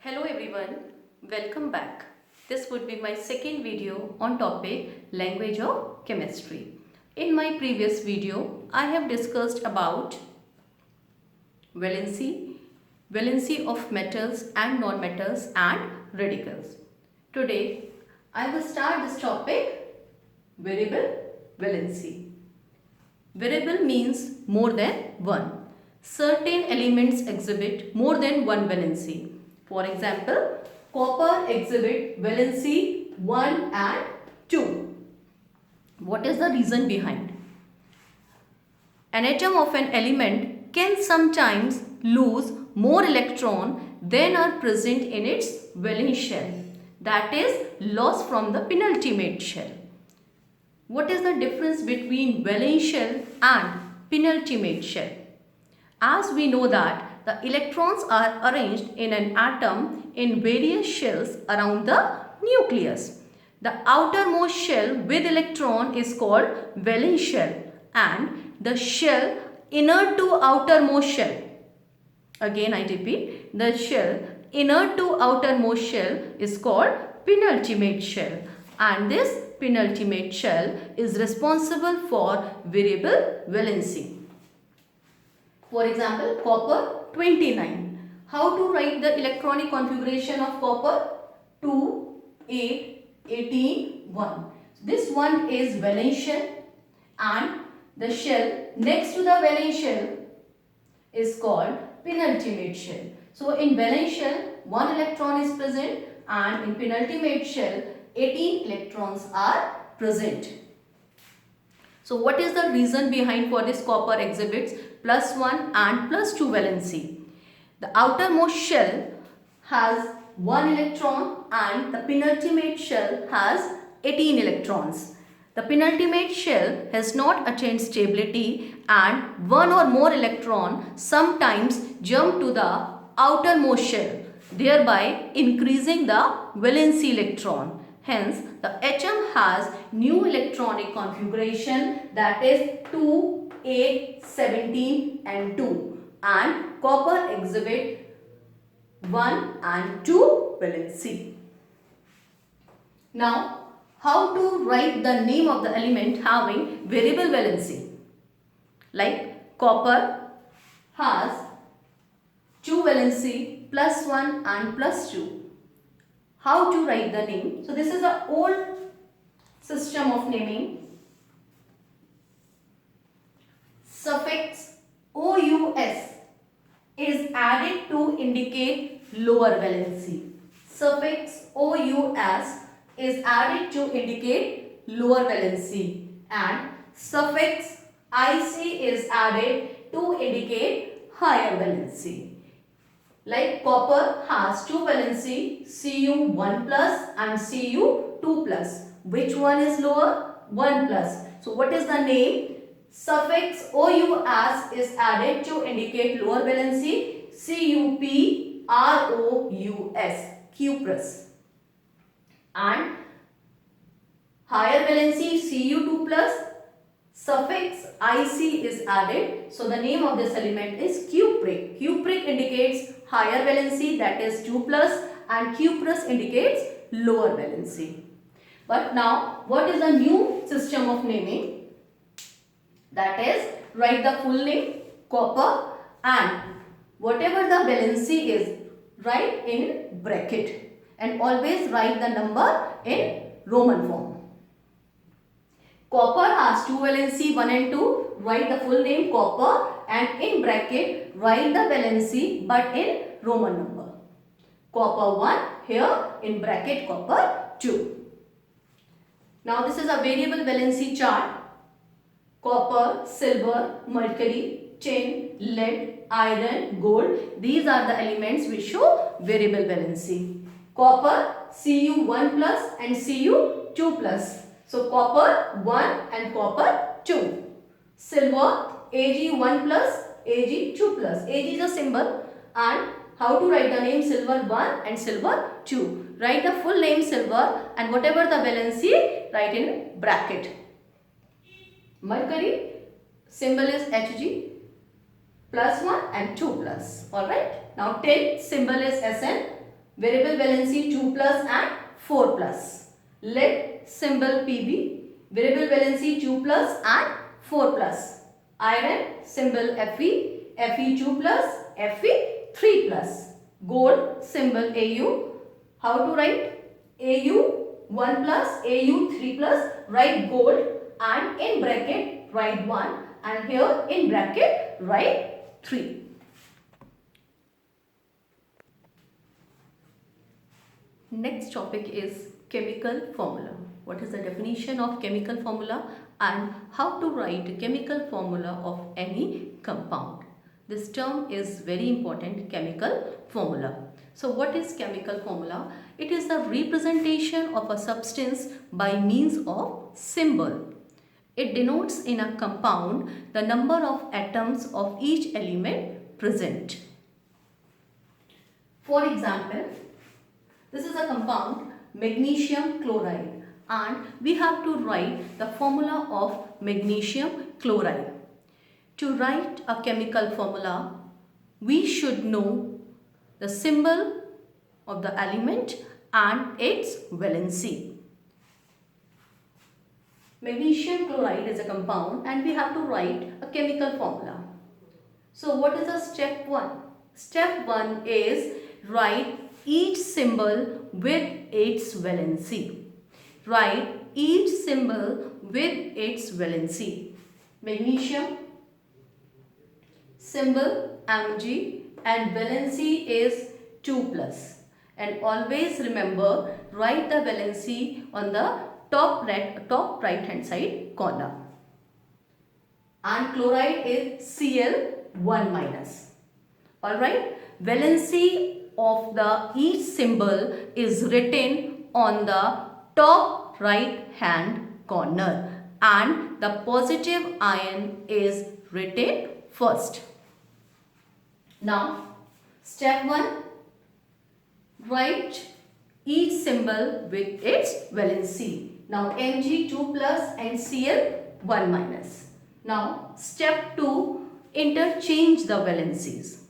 Hello everyone, welcome back. This would be my second video on topic language of chemistry. In my previous video, I have discussed about valency of metals and non-metals and radicals. Today, I will start this topic variable valency. Variable means more than one. Certain elements exhibit more than one valency. For example, copper exhibit valency 1 and 2. What is the reason behind? An atom of an element can sometimes lose more electron than are present in its valence shell. That is loss from the penultimate shell. What is the difference between valence shell and penultimate shell? As we know that the electrons are arranged in an atom in various shells around the nucleus. The outermost shell with electron is called valence shell and the shell inner to outermost shell. Again I repeat, the shell inner to outermost shell is called penultimate shell, and this penultimate shell is responsible for variable valency. For example, copper 29. How to write the electronic configuration of copper? 2, 8, 18, 1. This one is valence shell and the shell next to the valence shell is called penultimate shell. So in valence shell 1 electron is present and in penultimate shell 18 electrons are present. So what is the reason behind for this copper exhibits +1 and +2 valency? The outermost shell has 1 electron and the penultimate shell has 18 electrons. The penultimate shell has not attained stability and one or more electron sometimes jump to the outermost shell, thereby increasing the valency electron. Hence, the atom has new electronic configuration, that is 2, 8, 17 and 2, and copper exhibit 1 and 2 valency. Now, how to write the name of the element having variable valency? Like copper has 2 valency +1 and +2. How to write the name? So this is the old system of naming. Suffix OUS is added to indicate lower valency. Suffix OUS is added to indicate lower valency and suffix IC is added to indicate higher valency. Like copper has 2 valency Cu1 plus and Cu2 plus. Which one is lower? 1 plus. So what is the name? Suffix OUS is added to indicate lower valency CuPROUS, cuprous. And higher valency Cu2 plus, suffix IC is added. So the name of this element is cupric. Cupric indicates higher valency, that is 2 plus, and cuprous indicates lower valency. But now what is the new system of naming? That is, write the full name copper and whatever the valency is, write in bracket and always write the number in Roman form. Copper has 2 valency 1 and 2, write the full name copper and in bracket write the valency but in Roman number. Copper 1, here in bracket copper 2. Now this is a variable valency chart. Copper, silver, mercury, tin, lead, iron, gold. These are the elements which show variable valency. Copper, Cu1 plus and Cu2 plus. So copper 1 and copper 2. Silver, Ag1 plus, Ag2 plus. Ag is a symbol and how to write the name silver 1 and silver 2. Write the full name silver and whatever the valency, write in bracket. Mercury, symbol is Hg, +1 and 2 plus. Alright. Now tin, symbol is Sn, variable valency 2 plus and 4 plus. Lead symbol Pb, variable valency 2 plus and 4 plus. Iron symbol Fe, Fe2 plus, Fe3 plus. Gold symbol Au. How to write? Au1 plus, Au3 plus, write gold, and in bracket write 1, and here in bracket write 3. Next topic is chemical formula. What is the definition of chemical formula and how to write a chemical formula of any compound? This term is very important, chemical formula. So what is chemical formula? It is the representation of a substance by means of symbol. It denotes in a compound the number of atoms of each element present. For example, this is a compound magnesium chloride, and we have to write the formula of magnesium chloride. To write a chemical formula, we should know the symbol of the element and its valency. Magnesium chloride is a compound and we have to write a chemical formula. So what is the step 1? Step 1 is write each symbol with its valency. Write each symbol with its valency. Magnesium symbol Mg and valency is 2 plus. And always remember, write the valency on the top right hand side corner. And chloride is Cl1 minus. Alright, valency of the each symbol is written on the top right hand corner and the positive ion is written first. Now, step 1, write each symbol with its valency. Now, Mg 2 plus and Cl1 minus. Now, step 2, interchange the valencies.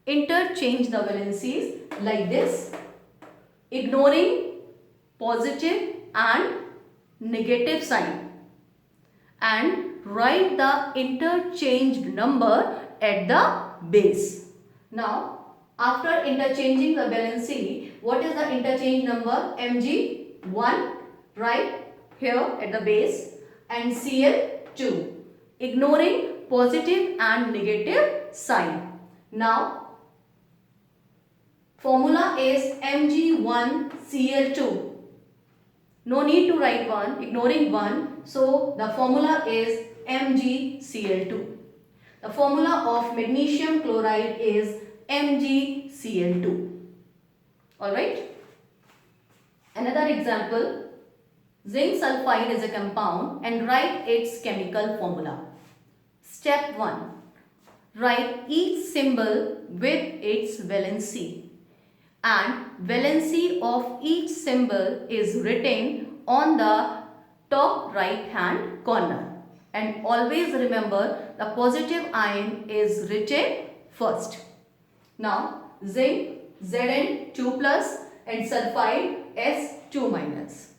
Interchange the valencies like this, ignoring positive and negative sign, and write the interchanged number at the base. Now, after interchanging the valency, what is the interchange number? Mg1, right here at the base, and Cl2, ignoring positive and negative sign. Now, formula is Mg1Cl2. No need to write 1, ignoring 1. So, the formula is MgCl2. The formula of magnesium chloride is MgCl2. Alright. Another example, zinc sulfide is a compound and write its chemical formula. Step 1. Write each symbol with its valency. And valency of each symbol is written on the top right hand corner. And always remember, the positive ion is written first. Now, zinc Zn 2 plus and sulfide S2 minus.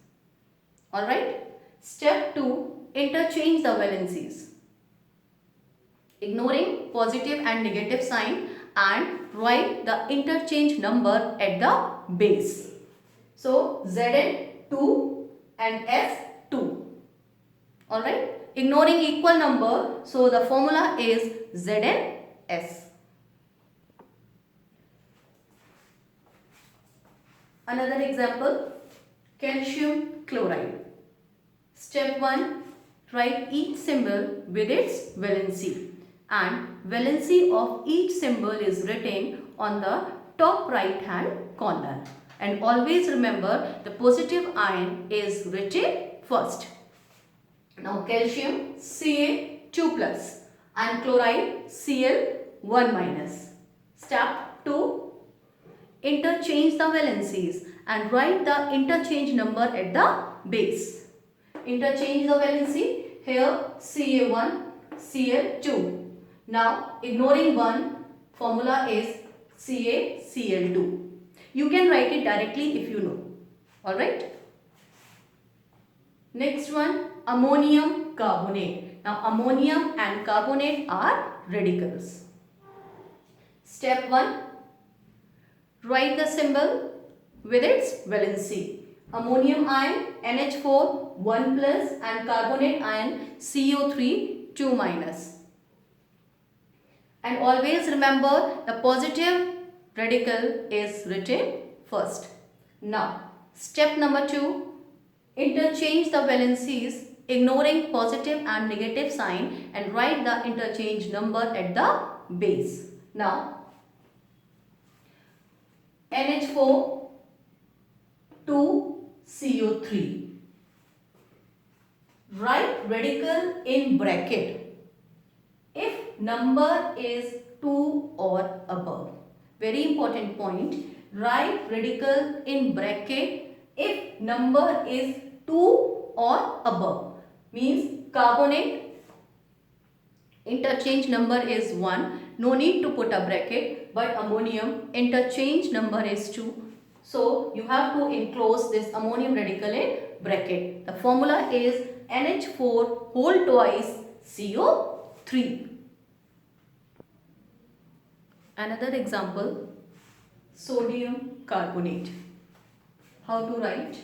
Alright. Step 2, interchange the valencies, ignoring positive and negative sign, and write the interchange number at the base. So, Zn 2 and S2. Alright. Ignoring equal number, so the formula is Zns. Another example, calcium chloride. Step 1, write each symbol with its valency, and valency of each symbol is written on the top right hand corner, and always remember the positive ion is written first. Now, calcium Ca2 plus and chloride Cl1 minus. Step 2, interchange the valencies and write the interchange number at the base. Interchange the valency, here Ca1, Cl2. Now, ignoring 1, formula is CaCl2. You can write it directly if you know. Alright. Next one, ammonium carbonate. Now ammonium and carbonate are radicals. Step 1, write the symbol with its valency. Ammonium ion NH4 1 plus and carbonate ion CO3 2 minus. And always remember the positive radical is written first. Now step number 2, interchange the valencies ignoring positive and negative sign and write the interchange number at the base. Now NH4 2 CO3. Write radical in bracket if number is 2 or above. Very important point. Write radical in bracket if number is 2 or above. Means carbonate interchange number is 1. No need to put a bracket. But ammonium interchange number is 2. So you have to enclose this ammonium radical in bracket. The formula is NH4 whole twice CO3. Another example, sodium carbonate. How to write?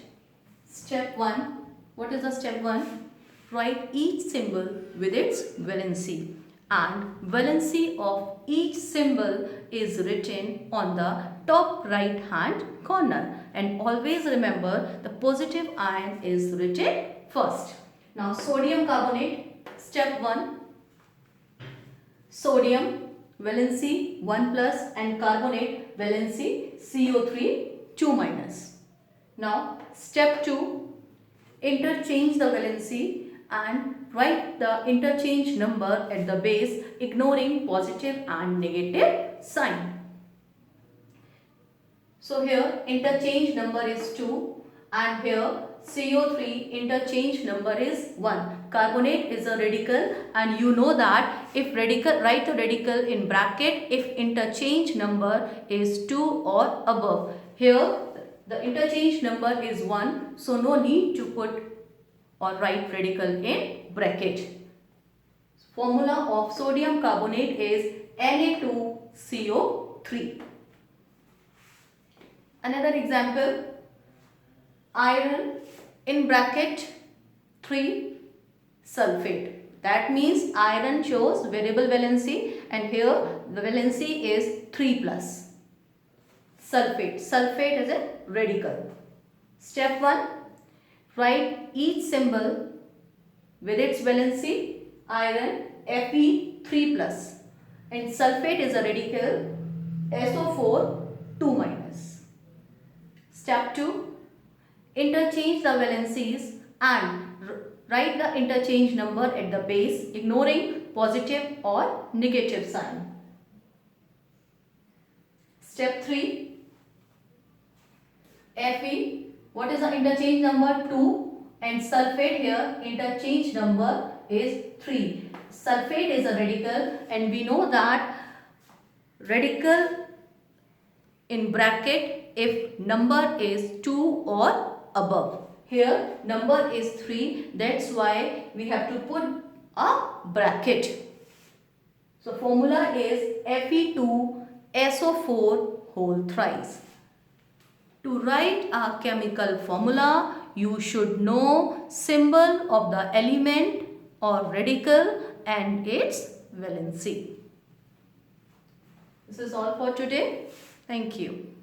Step 1. What is the step 1? Write each symbol with its valency. And valency of each symbol is written on the top right hand corner. And always remember the positive ion is written first. Now sodium carbonate, step 1. Sodium valency 1 plus and carbonate valency CO3 2 minus. Now step 2, interchange the valency and write the interchange number at the base ignoring positive and negative sign. So here interchange number is 2 and here CO3 interchange number is 1. Carbonate is a radical and you know that if radical, write the radical in bracket if interchange number is 2 or above. Here the interchange number is 1, so no need to put or write radical in bracket. Formula of sodium carbonate is Na2CO3. Another example, iron in bracket 3 sulfate. That means iron shows variable valency and here the valency is 3 plus. Sulfate. Sulfate is a radical. Step 1. Write each symbol with its valency. Iron Fe3 plus and sulfate is a radical SO4 2 minus. Step 2. Interchange the valencies and write the interchange number at the base ignoring positive or negative sign. Step 3. Fe, what is the interchange number? 2 and sulfate here interchange number is 3. Sulfate is a radical and we know that radical in bracket if number is 2 or above. Here number is 3, that's why we have to put a bracket. So formula is Fe2SO4 whole thrice. To write a chemical formula, you should know symbol of the element or radical and its valency. This is all for today. Thank you.